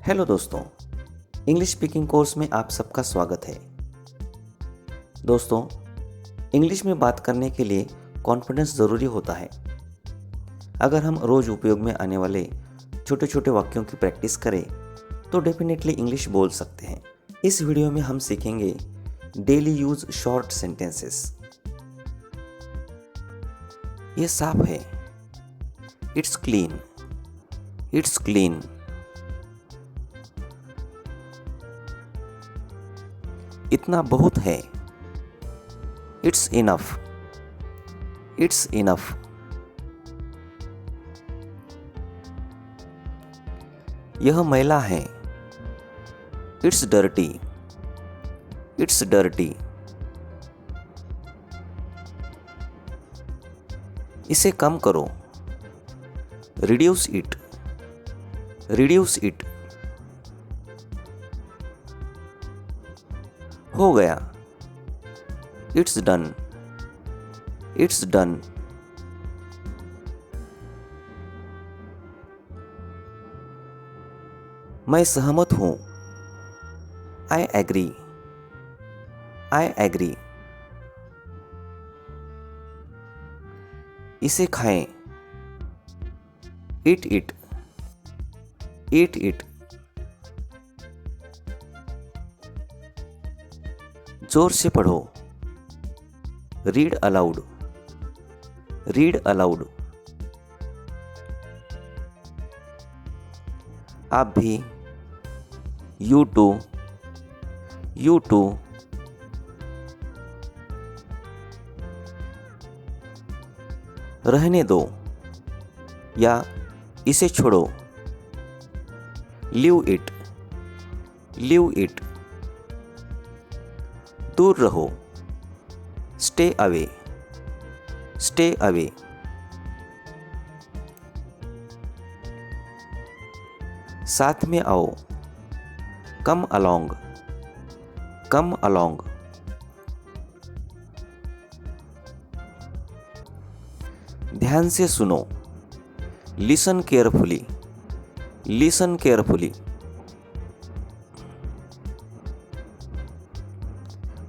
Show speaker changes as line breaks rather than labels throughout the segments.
Hello दोस्तों, English speaking course में आप सबका स्वागत है। दोस्तों, इंग्लिश में बात करने के लिए कॉन्फिडेंस ज़रूरी होता है। अगर हम रोज़ उपयोग में आने वाले छोटे छोटे वाक्यों की प्रैक्टिस करें तो डेफिनेटली इंग्लिश बोल सकते हैं। इस वीडियो में हम सीखेंगे डेली यूज शॉर्ट सेंटेंसेस। ये साफ है, इट्स क्लीन, इट्स क्लीन। इतना बहुत है, इट्स इनफ, इट्स इनफ। यह मैला है, इट्स डर्टी, इट्स डर्टी। इसे कम करो, रिड्यूस इट, रिड्यूस इट। हो गया, इट्स डन, इट्स डन। मैं सहमत हूं, आई एग्री, आई एग्री। इसे खाएं, ईट इट, ईट इट। जोर से पढ़ो, रीड अलाउड, रीड अलाउड। आप भी, यू टू, यू टू। रहने दो या इसे छोड़ो, लीव इट, लीव इट। दूर रहो, स्टे अवे, स्टे अवे। साथ में आओ, कम अलोंग, कम अलोंग। ध्यान से सुनो, लिसन केयरफुली, लिसन केयरफुली।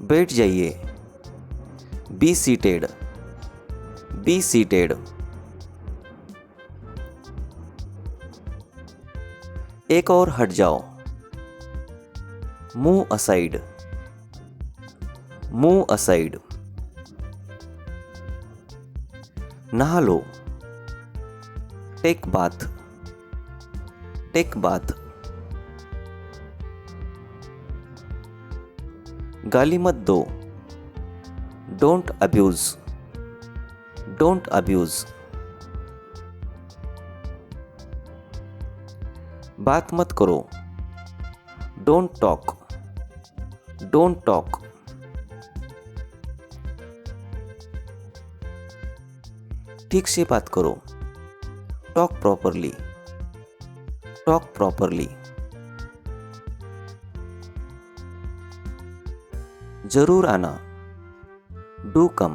बैठ जाइए, बी सीटेड, बी सीटेड। एक और हट जाओ, मूव असाइड, मूव असाइड। नहा लो, टेक बाथ, टेक बाथ। गाली मत दो, डोंट अब्यूज, डोंट अब्यूज। बात मत करो, डोंट टॉक, डोंट टॉक। ठीक से बात करो, टॉक प्रॉपरली, टॉक प्रॉपरली। जरूर आना, डू कम,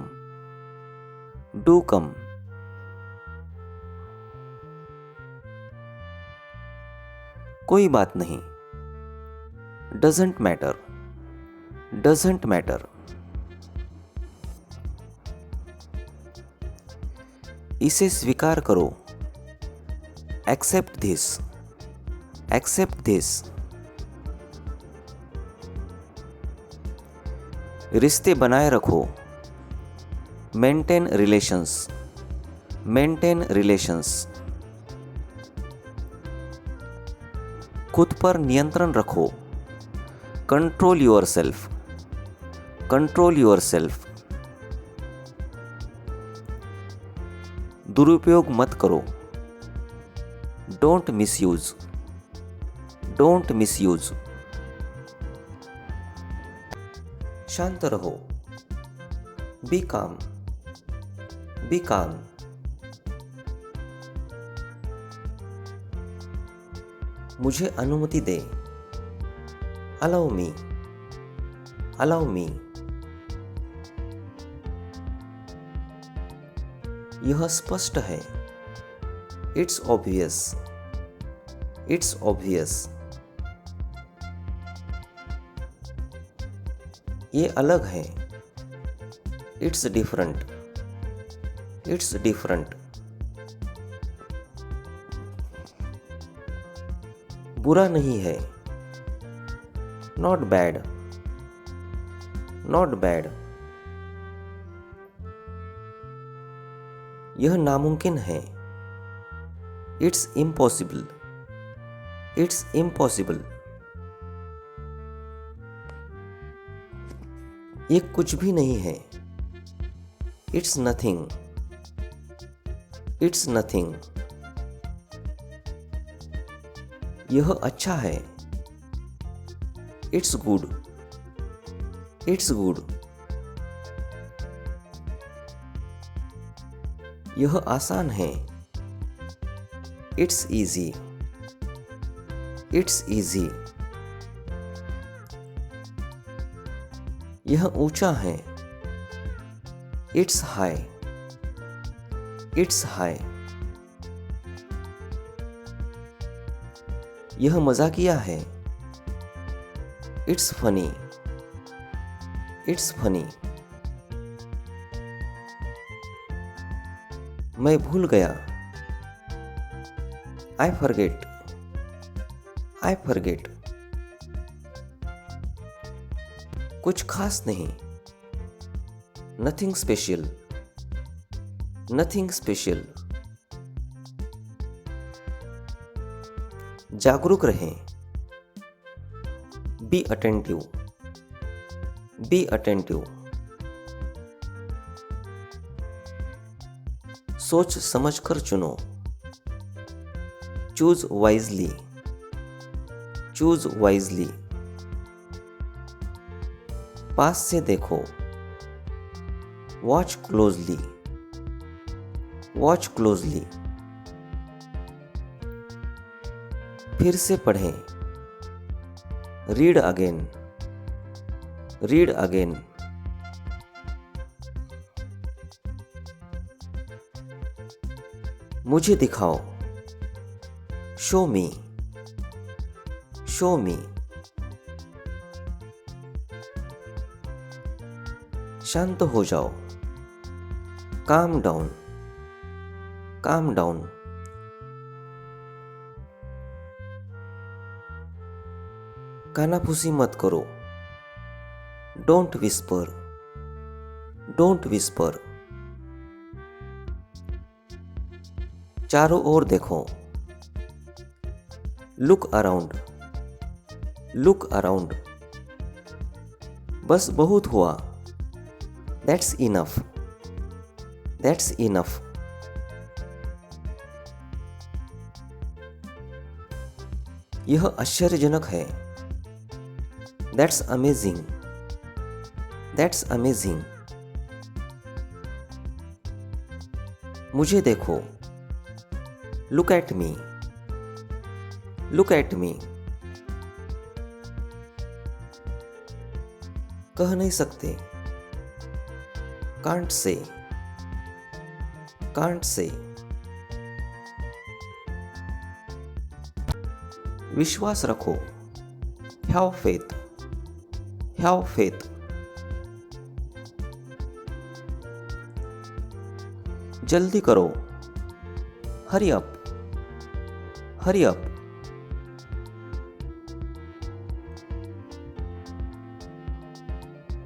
डू कम। कोई बात नहीं, डजंट मैटर, डजंट मैटर। इसे स्वीकार करो, एक्सेप्ट दिस, एक्सेप्ट दिस। रिश्ते बनाए रखो, मेंटेन रिलेशंस, मेंटेन रिलेशंस। खुद पर नियंत्रण रखो, control your self, control your self. दुरुपयोग मत करो, डोंट मिसयूज, डोंट मिसयूज। शांत रहो, बी काम, बी काम। मुझे अनुमति दे, अलाउ मी, अलाउ मी। यह स्पष्ट है, इट्स ऑब्वियस, इट्स ऑब्वियस। ये अलग है। It's different. It's different. बुरा नहीं है। Not bad. Not bad. यह नामुमकिन है। It's impossible. It's impossible. ये कुछ भी नहीं है। It's nothing. It's nothing. यह अच्छा है। It's good. It's good. यह आसान है। It's easy. It's easy. यह ऊंचा है। It's high. It's high. यह मजाकिया है। It's funny. It's funny. मैं भूल गया। I forget. I forget. कुछ खास नहीं। Nothing special. Nothing special. जागरूक रहें। Be attentive. Be attentive. सोच समझकर चुनो। Choose wisely. Choose wisely. पास से देखो। Watch closely. Watch closely. फिर से पढ़ें। Read again. Read again. मुझे दिखाओ। Show me. Show me. शांत हो जाओ। Calm down. Calm down. कानाफूसी मत करो। Don't whisper. Don't whisper. चारों ओर देखो। Look around. Look around. बस बहुत हुआ। That's enough. That's enough. यह आश्चर्यजनक है। That's amazing. That's amazing. मुझे देखो। Look at me. Look at me. कह नहीं सकते। Can't say. Can't say. विश्वास रखो। Have faith. Have faith. जल्दी करो। Hurry up. Hurry up.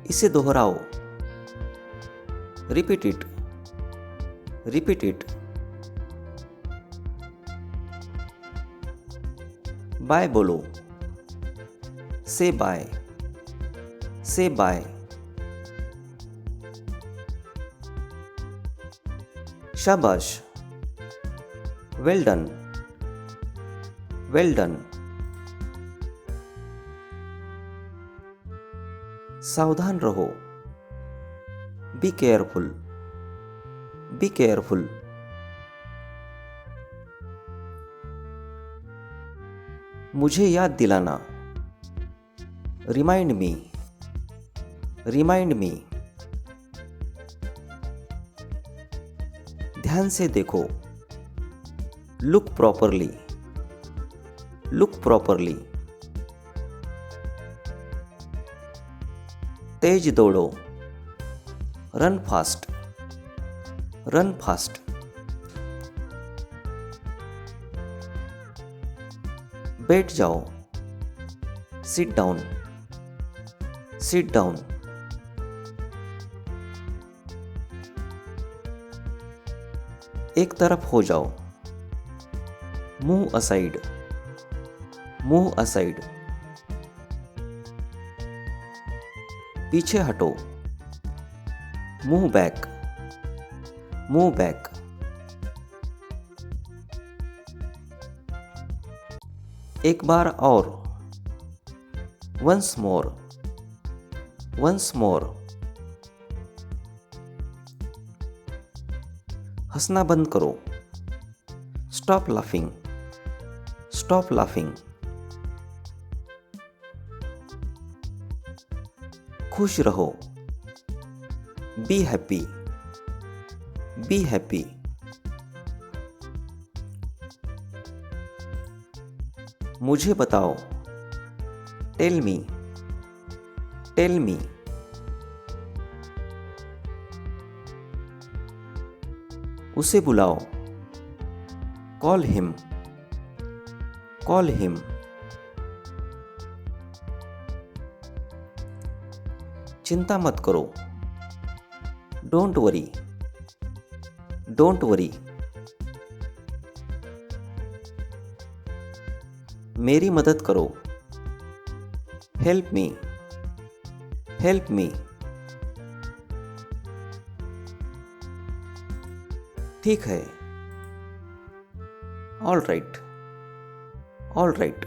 इसे दोहराओ। Repeat it. Repeat it. Bye बोलो। Say bye. Say bye. शाबाश। Well done. Well done. सावधान रहो। Be careful. Be careful. मुझे याद दिलाना। Remind me. Remind me. ध्यान से देखो। Look properly. Look properly. तेज दौड़ो, रन फास्ट, रन फास्ट। बैठ जाओ, सिट डाउन, सिट डाउन। एक तरफ हो जाओ, मूव असाइड, मूव असाइड। पीछे हटो, मूव बैक, मूव बैक। एक बार और, वंस मोर, वंस मोर। हंसना बंद करो, स्टॉप लाफिंग, स्टॉप लाफिंग। खुश रहो, बी हैप्पी, बी हैप्पी। मुझे बताओ, टेल मी, टेल मी। उसे बुलाओ, कॉल हिम, कॉल हिम। चिंता मत करो, डोंट वरी, डोंट वरी। मेरी मदद करो, हेल्प मी, हेल्प मी। ठीक है, ऑल राइट, ऑल राइट।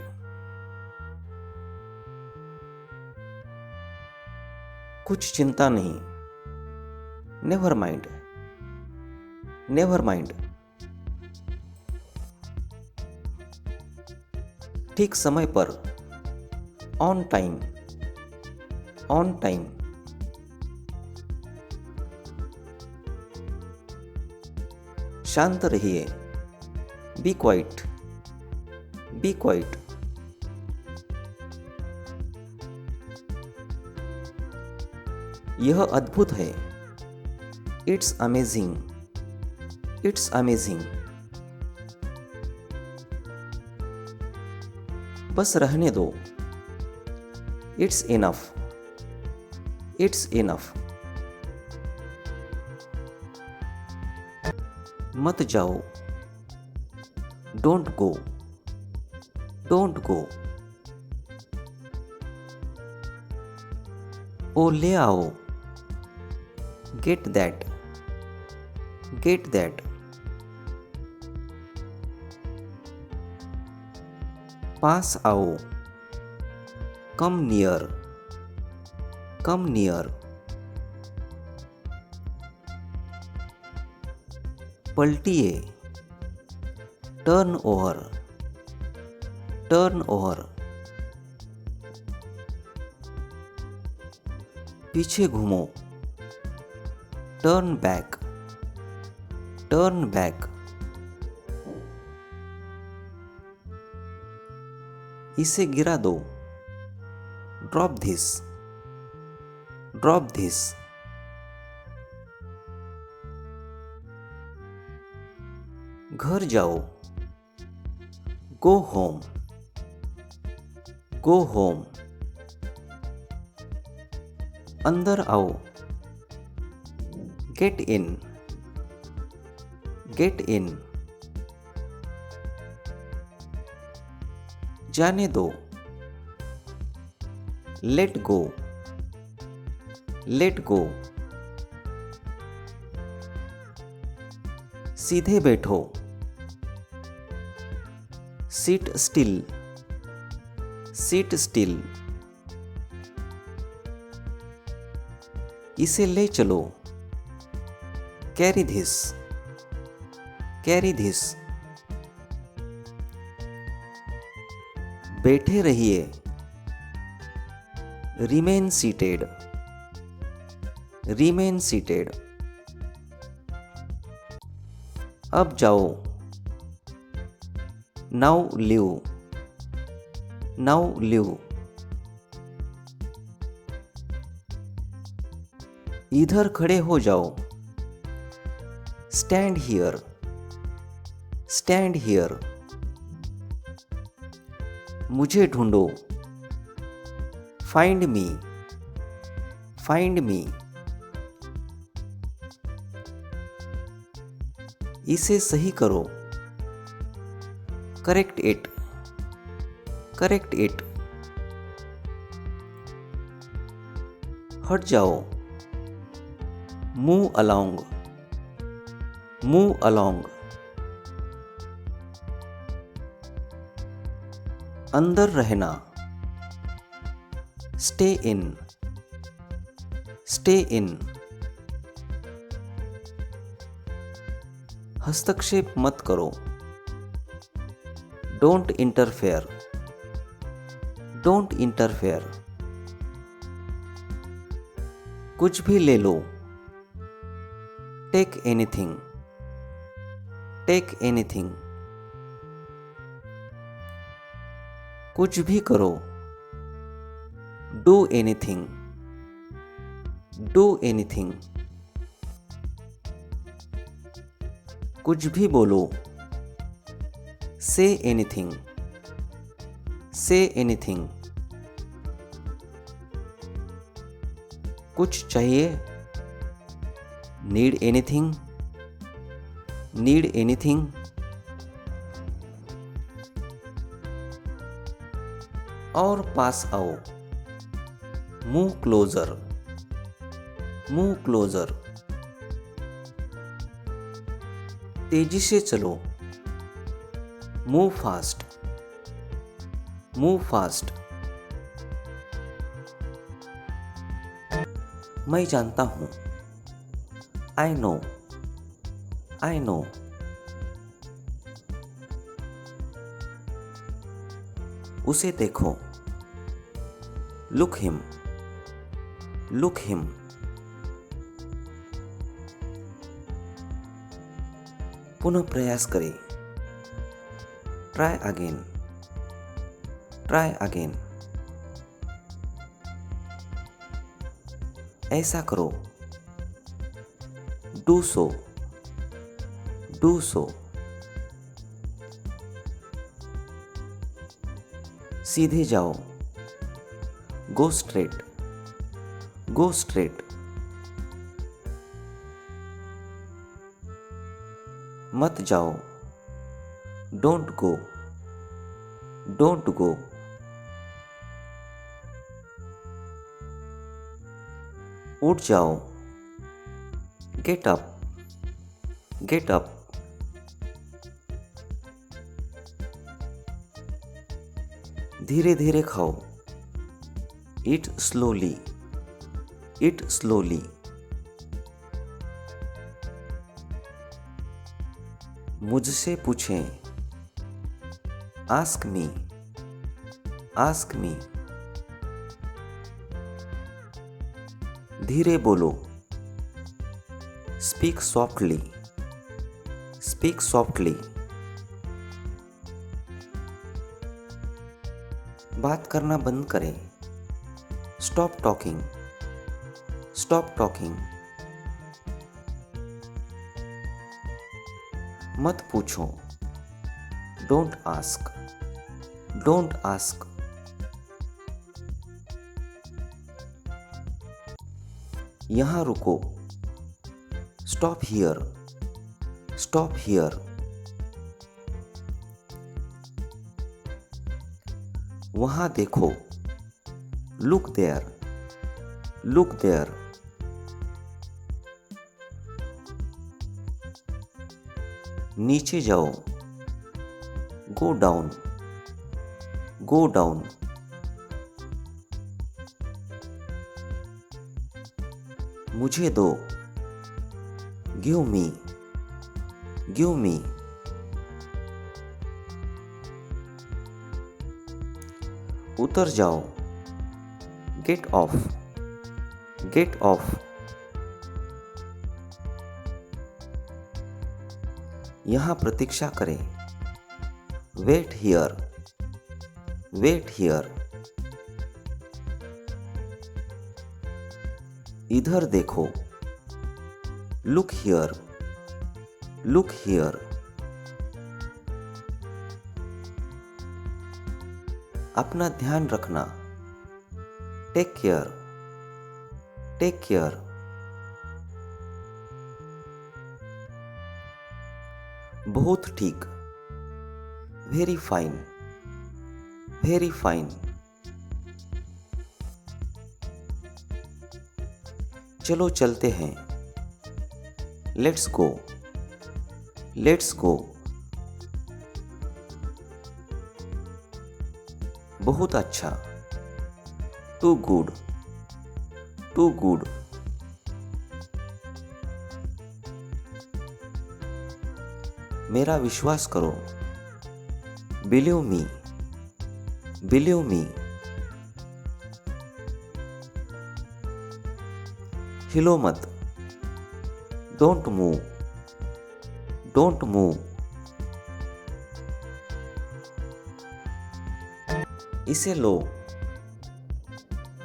कुछ चिंता नहीं, नेवर माइंड, नेवर माइंड। ठीक समय पर, ऑन टाइम, ऑन टाइम। शांत रहिए, बी क्वाइट, बी क्वाइट। यह अद्भुत है, इट्स अमेजिंग, इट्स अमेजिंग। बस रहने दो, इट्स इनफ, इट्स इनफ। मत जाओ, डोंट गो, डोंट गो। ओ ले आओ, गेट दैट, गेट दैट। पास आओ, कम नियर, कम नियर। पलटिए, टर्न ओवर, टर्न ओवर। पीछे घूमो, टर्न बैक, टर्न बैक। इसे गिरा दो, ड्रॉप धिस, ड्रॉप धिस। घर जाओ, गो होम, गो होम। अंदर आओ, गेट इन, गेट इन। जाने दो, लेट गो, लेट गो। सीधे बैठो, सिट स्टिल, सिट स्टिल। इसे ले चलो, कैरी धिस, कैरी धिस। बैठे रहिए, रिमेन सीटेड, रिमेन सीटेड। अब जाओ, नाउ लिव, नाउ लिव। इधर खड़े हो जाओ। Stand here, stand here. मुझे ढूंढो। Find me, find me. इसे सही करो। Correct it, correct it. हट जाओ। Move along, move along. अंदर रहना। Stay in, stay in. हस्तक्षेप मत करो। Don't interfere, don't interfere. कुछ भी ले लो। Take anything, take anything. कुछ भी करो। Do anything, do anything. कुछ भी बोलो। Say anything, say anything. कुछ चाहिए। Need anything, need anything. और पास आओ। Move closer, move closer. तेजी से चलो। Move fast, move fast. मैं जानता हूं। I know, I know. उसे देखो। Look him, look him. पुनः प्रयास करें। Try again, try again. ऐसा करो। Do so, do so. सीधे जाओ। Go straight, go straight. मत जाओ। Don't go, don't go. उठ जाओ। Get up, get up. धीरे धीरे खाओ। Eat slowly, eat slowly. मुझसे पूछें। Ask me, ask me. धीरे बोलो। Speak softly, speak softly. बात करना बंद करें। Stop talking, stop talking. मत पूछो। Don't ask, don't ask. यहां रुको। Stop here, stop here. वहां देखो। Look there, look there. नीचे जाओ। Go down, go down. मुझे दो। Give me, give me. उतर जाओ। Get off, get off. यहां प्रतीक्षा करें। Wait here, wait here. इधर देखो, लुक हियर, लुक हियर। अपना ध्यान रखना, टेक केयर, टेक केयर। बहुत ठीक, वेरी फाइन, वेरी फाइन। चलो चलते हैं, लेट्स गो, लेट्स गो। बहुत अच्छा, टू गुड, टू गुड। मेरा विश्वास करो, बिलीव मी, बिलीव मी। हिलो मत, डोंट मूव, डोंट मूव। इसे लो,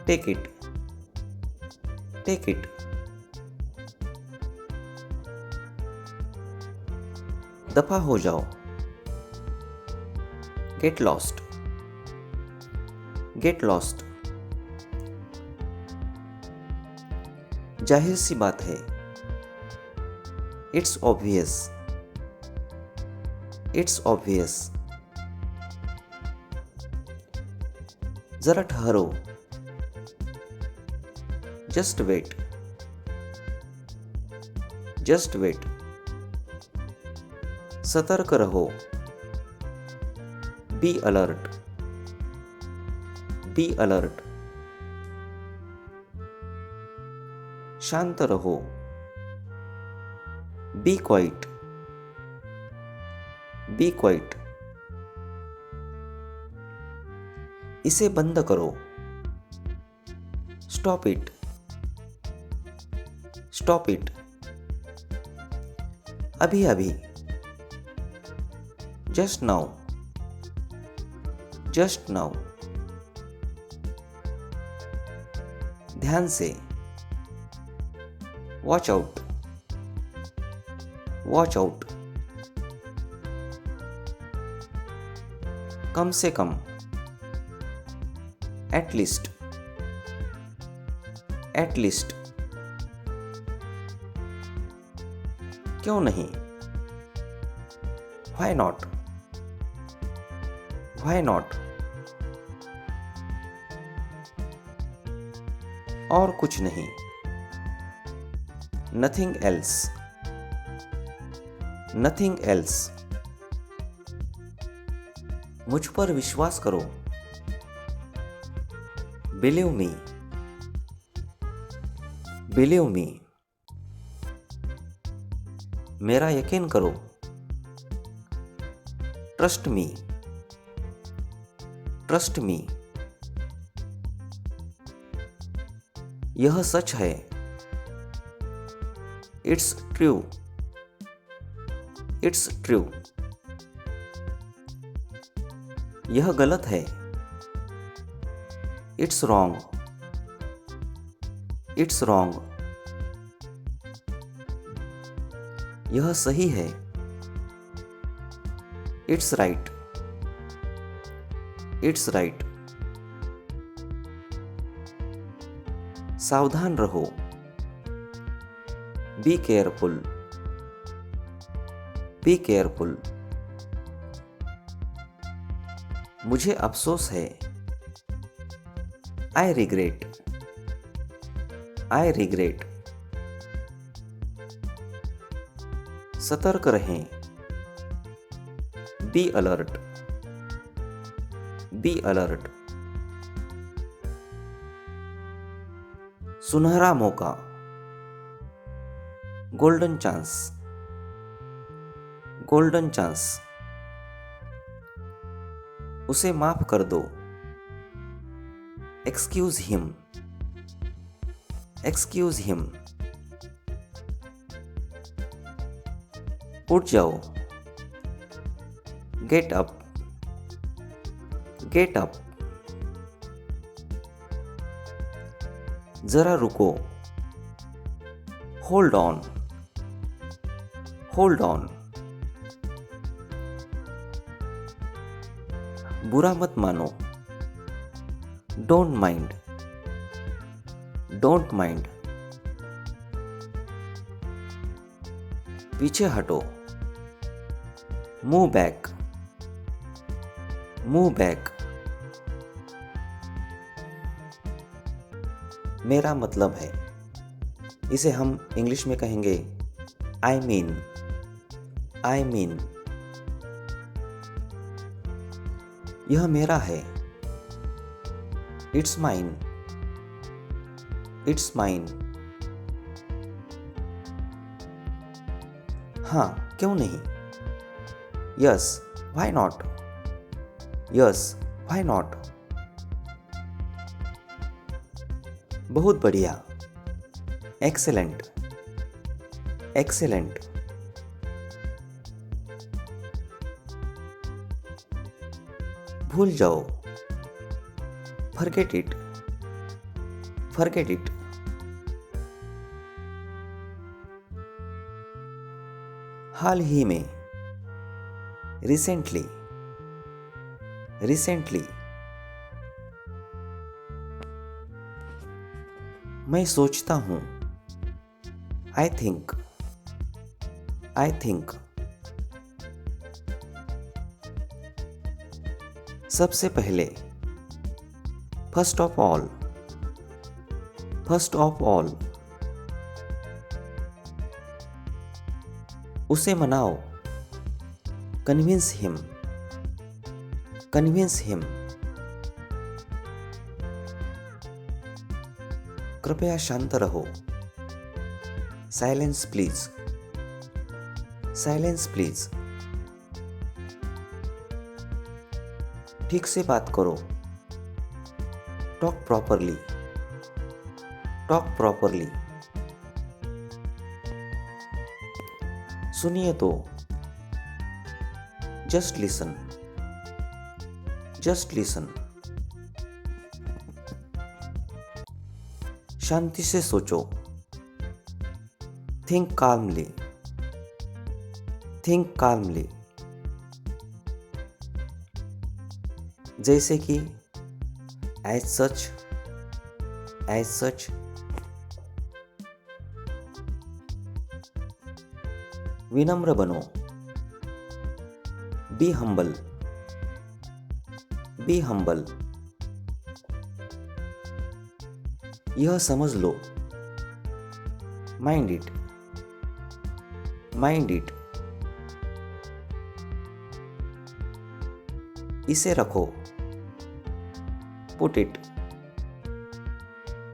टेक इट, टेक इट। दफा हो जाओ, गेट लॉस्ट, गेट लॉस्ट। जाहिर सी बात है, इट्स ऑब्वियस, इट्स ऑब्वियस। जरा ठहरो, जस्ट वेट, जस्ट वेट। सतर्क रहो, बी अलर्ट, बी अलर्ट। शांत रहो, बी क्वाइट, बी क्वाइट। इसे बंद करो, स्टॉप इट, स्टॉप इट। अभी अभी, जस्ट नाउ, जस्ट नाउ। ध्यान से, वॉच आउट, वॉच आउट। कम से कम, एट लीस्ट, एट लीस्ट। क्यों नहीं, व्हाई नॉट, व्हाई नॉट। और कुछ नहीं, नथिंग एल्स, नथिंग एल्स। मुझ पर विश्वास करो, बिलीव मी, बिलीव मी। मेरा यकीन करो, ट्रस्ट मी, ट्रस्ट मी। यह सच है, इट्स ट्रू, इट्स ट्रू। यह गलत है, इट्स रॉन्ग, इट्स रॉन्ग। यह सही है, इट्स राइट, इट्स राइट। सावधान रहो, बी केयरफुल, बी केयरफुल। मुझे अफसोस है, आई रिग्रेट, आई रिग्रेट। सतर्क रहें, बी अलर्ट, बी अलर्ट। सुनहरा मौका, गोल्डन चांस, गोल्डन चांस। उसे माफ कर दो, एक्सक्यूज हिम, एक्सक्यूज हिम। उठ जाओ, गेट अप, गेट अप। जरा रुको, होल्ड ऑन, होल्ड ऑन। बुरा मत मानो, डोंट माइंड, डोंट माइंड। पीछे हटो, मूव बैक, मूव बैक। मेरा मतलब है, इसे हम इंग्लिश में कहेंगे आई मीन, आई मीन। यह मेरा है, इट्स माइन, इट्स माइन। हाँ, क्यों नहीं? Yes, why not? Yes, why not? बहुत बढ़िया, एक्सेलेंट, एक्सेलेंट। भूल जाओ, फॉरगेट इट, फॉरगेट इट। हाल ही में, रिसेंटली, रिसेंटली। मैं सोचता हूं, आई थिंक, आई थिंक। सबसे पहले, first of all, first of all. उसे मनाओ, कन्विंस हिम, कन्विंस हिम। कृपया शांत रहो, साइलेंस प्लीज, साइलेंस प्लीज। ठीक से बात करो, टॉक प्रॉपरली, टॉक प्रॉपरली। सुनिए तो, जस्ट लिसन, जस्ट लिसन। शांति से सोचो, थिंक काल्मली, थिंक काल्मली। जैसे कि एज सच, एज सच। विनम्र बनो, बी हम्बल, बी हम्बल। यह समझ लो, माइंड इट, माइंड इट। इसे रखो, पुट इट,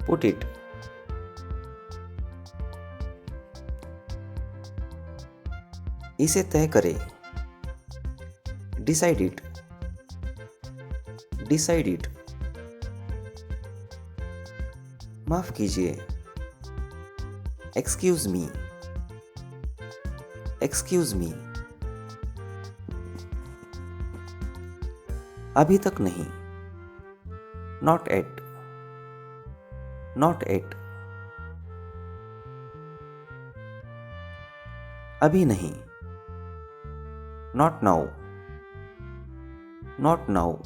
पुट इट। इसे तय करें, डिसाइड इट, डिसाइड इट। माफ कीजिए, एक्सक्यूज मी, एक्सक्यूज मी। अभी तक नहीं, नॉट एट, नॉट एट। अभी नहीं, नॉट नाउ, नॉट नाउ।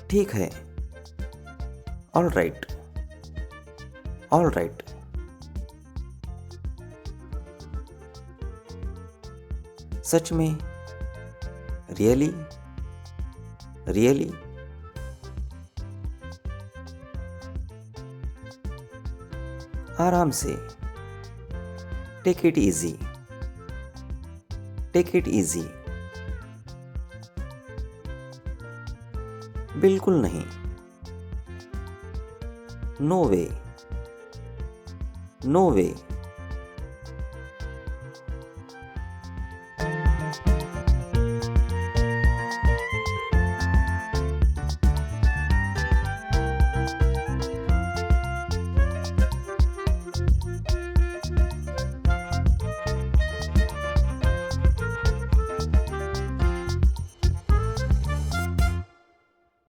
ठीक है, ऑल राइट, ऑल राइट। सच में, रियली, रियली। आराम से, take it easy, take it easy. बिल्कुल नहीं, नो वे, नो वे।